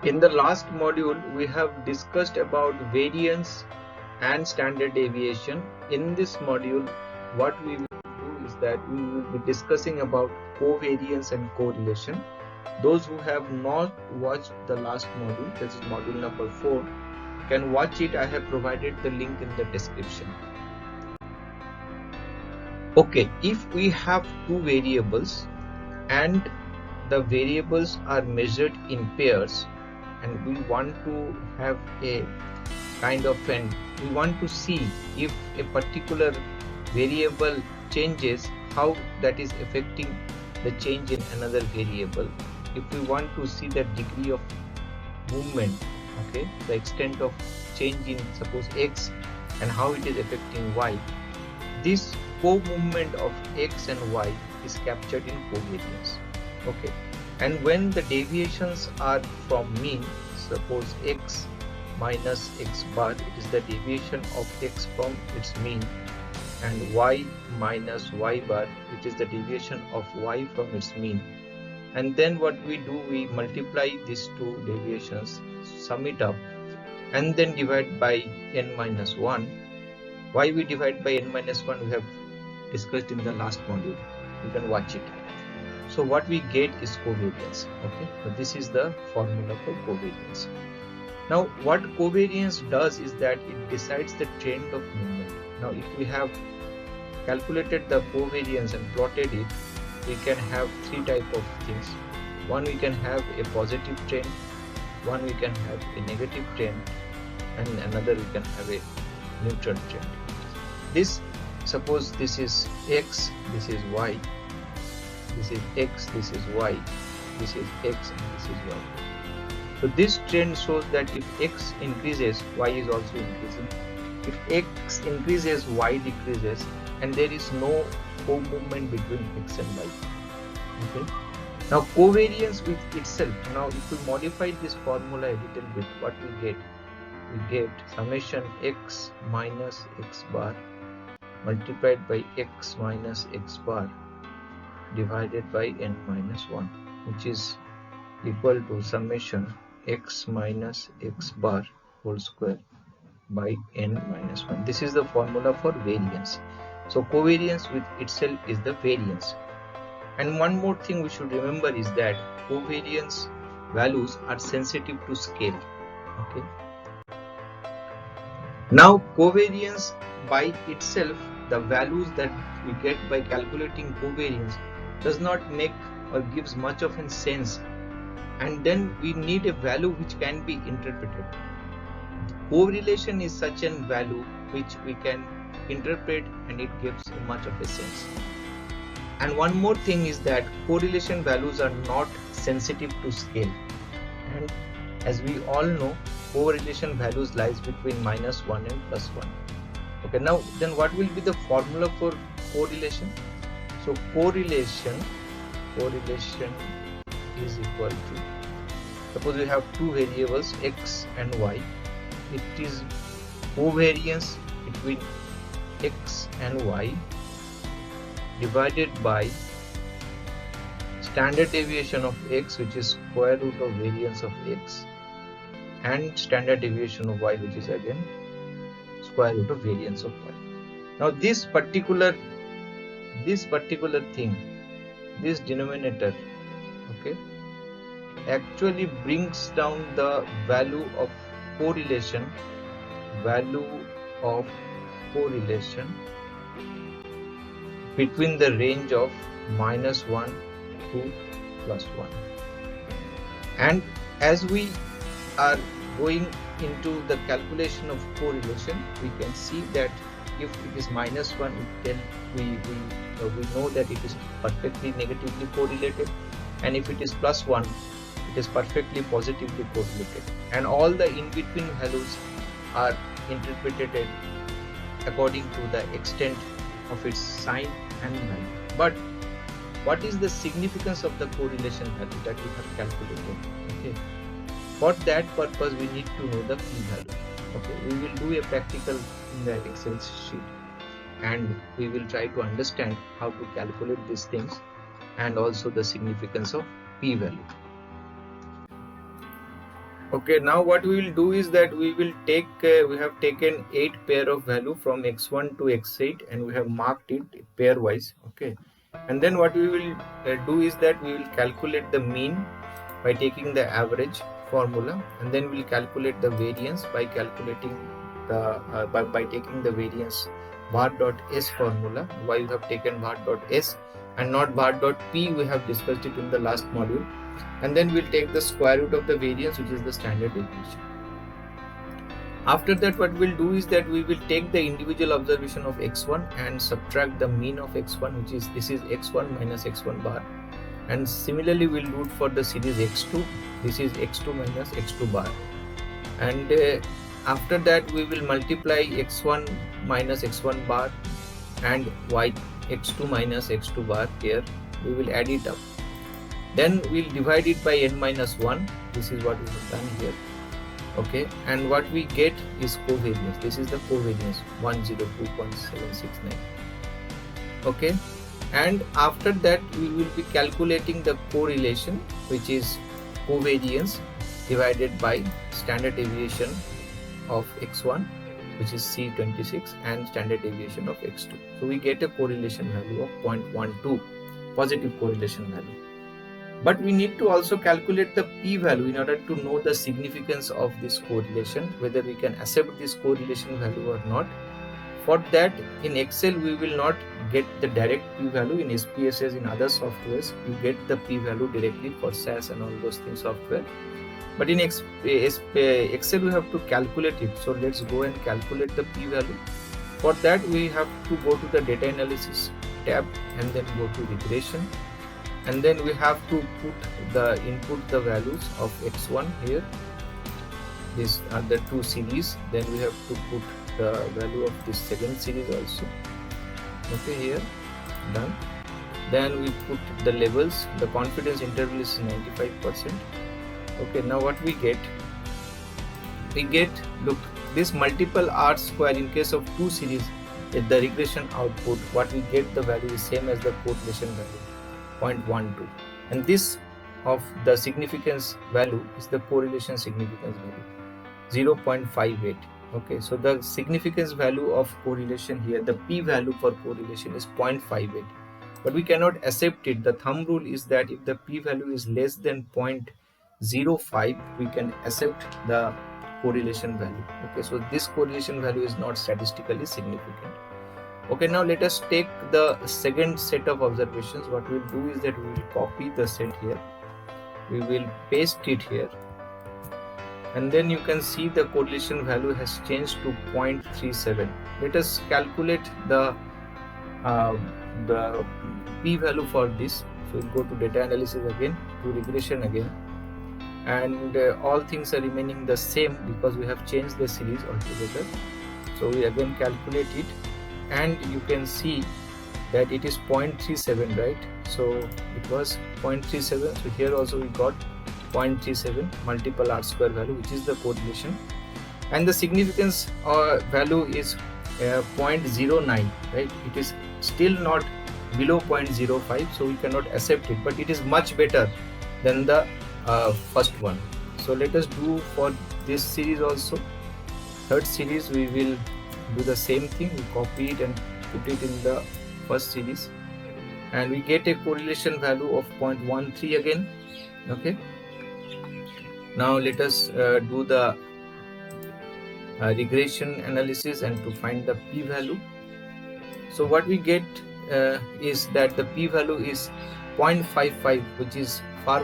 In the last module, we have discussed about variance and standard deviation. In this module, what we will do is that we will be discussing about covariance and correlation. Those who have not watched the last module, this is module number 4, can watch it. I have provided the link in the description. Okay, if we have two variables and the variables are measured in pairs, and we want to have a kind of we want to see if a particular variable changes, how that is affecting the change in another variable. If we want to see the degree of movement, okay, the extent of change in suppose x and how it is affecting y, this co-movement of x and y is captured in covariance. Okay, and when the deviations are from mean, suppose x minus x bar, it is the deviation of x from its mean, and y minus y bar, which is the deviation of y from its mean. And then what we do, we multiply these two deviations, sum it up, and then divide by n minus 1. Why we divide by n minus 1 we have discussed in the last module. You can watch it. So what we get is covariance. Okay, so this is the formula for covariance. Now what covariance does is that it decides the trend of movement. Now if we have calculated the covariance and plotted it, we can have three types of things. One, we can have a positive trend, one we can have a negative trend, and another we can have a neutral trend. This, suppose this is x, this is y, this is x, this is y, this is x, and this is y. So this trend shows that if x increases, y is also increasing. If x increases, y decreases, and there is no co-movement between x and y. Okay. Now covariance with itself. Now if we modify this formula a little bit, what we get? We get summation x minus x bar multiplied by x minus x bar divided by n minus 1, which is equal to summation x minus x bar whole square by n minus 1. This is the formula for variance. So covariance with itself is the variance. And one more thing we should remember is that covariance values are sensitive to scale. Okay. Now covariance by itself, the values that we get by calculating covariance does not make or gives much of a sense, and then we need a value which can be interpreted. Correlation is such a value which we can interpret and it gives much of a sense. And one more thing is that correlation values are not sensitive to scale, and as we all know, correlation values lies between minus 1 and plus 1. Okay, now then what will be the formula for correlation? So correlation is equal to, suppose we have two variables x and y, it is covariance between x and y divided by standard deviation of x, which is square root of variance of x, and standard deviation of y, which is again square root of variance of y. Now this particular thing, this denominator, okay, actually brings down the value of correlation between the range of minus 1 to plus 1. And as we are going into the calculation of correlation, we can see that if it is minus 1, then we know that it is perfectly negatively correlated, and if it is plus 1, it is perfectly positively correlated, and all the in-between values are interpreted according to the extent of its sign and value. But what is the significance of the correlation value that we have calculated? Okay, for that purpose we need to know the p-value. Okay, we will do a practical in the Excel sheet, and we will try to understand how to calculate these things and also the significance of p-value. Okay, now what we will do is that we will take, we have taken 8 pair of value from x1 to x8 and we have marked it pairwise. Okay, and then what we will do is that we will calculate the mean by taking the average formula, and then we'll calculate the variance by calculating the by taking the variance var.s formula. Why we have taken var.s and not var.p, we have discussed it in the last module. And then we'll take the square root of the variance, which is the standard deviation. After that, what we'll do is that we will take the individual observation of x1 and subtract the mean of x1, which is this is x1 minus x1 bar, and similarly we'll do it for the series x2. This is x2 minus x2 bar, and after that we will multiply x1 minus x1 bar and y x2 minus x2 bar. Here we will add it up. Then we'll divide it by n minus 1. This is what we have done here. Okay, and what we get is covariance. This is the covariance 102.769. Okay, and after that we will be calculating the correlation, which is covariance divided by standard deviation of x1, which is C26, and standard deviation of x2. So we get a correlation value of 0.12, positive correlation value. But we need to also calculate the p-value in order to know the significance of this correlation, whether we can accept this correlation value or not. For that, in Excel we will not get the direct p-value. In SPSS, in other softwares, you get the p-value directly for SAS and all those things software. But in Excel we have to calculate it. So let's go and calculate the p-value. For that, we have to go to the data analysis tab and then go to regression. And then we have to input the values of x1 here. These are the two series. Then we have to put the value of this second series also. Okay, here, done. Then we put the levels. The confidence interval is 95%. Okay, now what we get? We get, look, this multiple R square in case of two series, at the regression output, what we get, the value is same as the correlation value, 0.12, and this of the significance value is the correlation significance value, 0.58. Okay, so the significance value of correlation here, the p value for correlation is 0.58, but we cannot accept it. The thumb rule is that if the p value is less than 0.05, we can accept the correlation value. Okay, so this correlation value is not statistically significant. Okay, now let us take the second set of observations. What we will do is that we will copy the set here, we will paste it here, and then you can see the correlation value has changed to 0.37. Let us calculate the p value for this. So we'll go to data analysis again, to regression again, and all things are remaining the same because we have changed the series altogether. So we again calculate it, and you can see that it is 0.37, right? So it was 0.37. so here also we got 0.37 multiple R square value, which is the correlation, and the significance value is 0.09, right? It is still not below 0.05, so we cannot accept it, but it is much better than the first one. So let us do for this series also. Third series we will do the same thing. We copy it and put it in the first series, and we get a correlation value of 0.13 again. Okay, now let us do the regression analysis and to find the p value. So what we get is that the p value is 0.55, which is far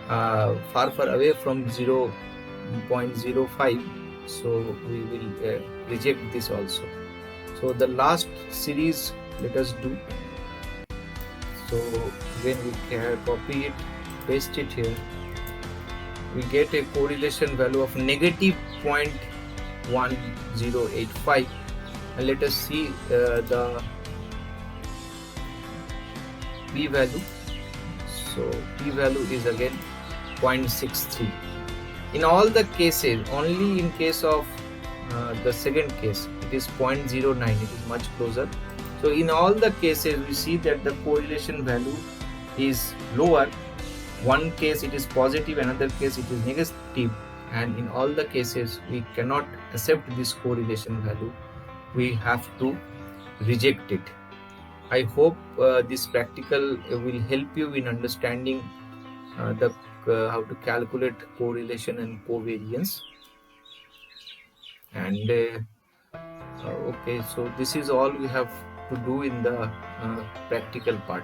away from 0.05. so we will reject this also. So the last series, let us do. So when we copy it, paste it here, we get a correlation value of negative 0.1085, and let us see the p value. So p value is again 0.63. In all the cases, only in case of the second case, it is 0.09, it is much closer. So in all the cases, we see that the correlation value is lower one case it is positive, another case it is negative, and in all the cases we cannot accept this correlation value. We have to reject it. I hope this practical will help you in understanding the how to calculate correlation and covariance. And okay, so this is all we have to do in the practical part.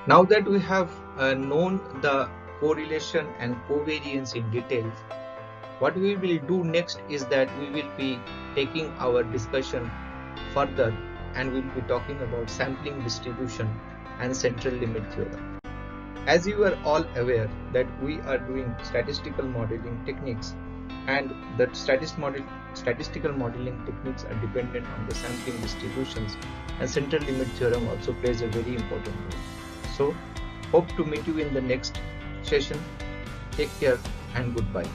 Now that we have known the correlation and covariance in detail, what we will do next is that we will be taking our discussion further, and we will be talking about sampling distribution and central limit theorem. As you are all aware that we are doing statistical modeling techniques, and the statistical modeling techniques are dependent on the sampling distributions, and central limit theorem also plays a very important role. So hope to meet you in the next session. Take care and goodbye.